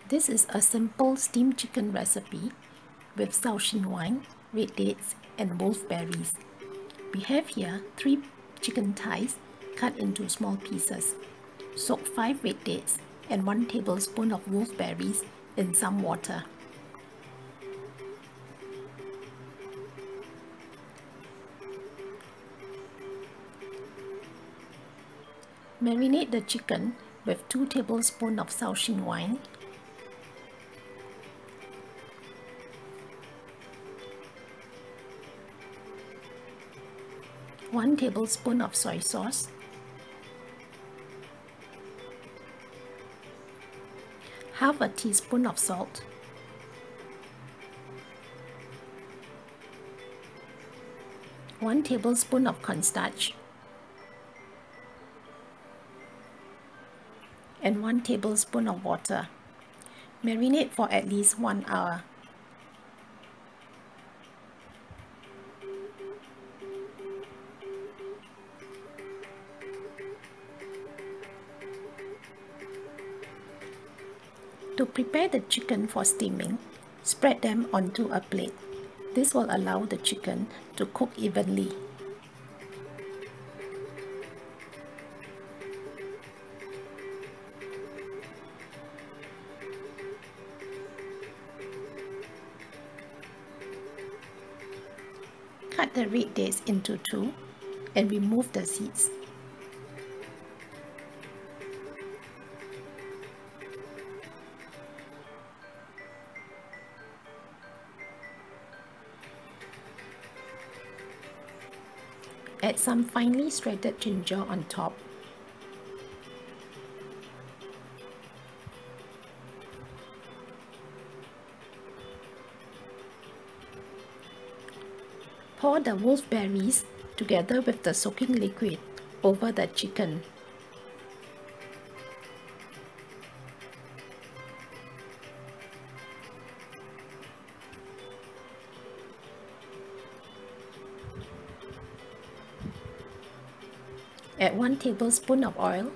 This is a simple steamed chicken recipe with shaoxing wine, red dates and wolfberries. We have here 3 chicken thighs cut into small pieces. Soak 5 red dates and 1 tablespoon of wolfberries in some water. Marinate the chicken with 2 tablespoons of shaoxing wine, 1 tablespoon of soy sauce, half a teaspoon of salt, 1 tablespoon of cornstarch, and 1 tablespoon of water. Marinate for at least 1 hour. To prepare the chicken for steaming, spread them onto a plate. This will allow the chicken to cook evenly. Cut the red dates into 2 and remove the seeds. Add some finely shredded ginger on top. Pour the wolfberries together with the soaking liquid over the chicken. Add 1 tablespoon of oil.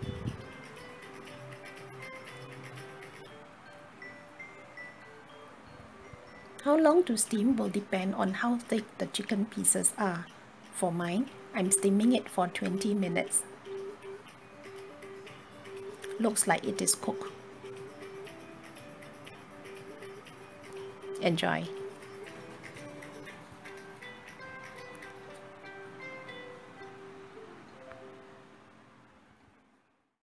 How long to steam will depend on how thick the chicken pieces are. For mine, I'm steaming it for 20 minutes. Looks like it is cooked. Enjoy!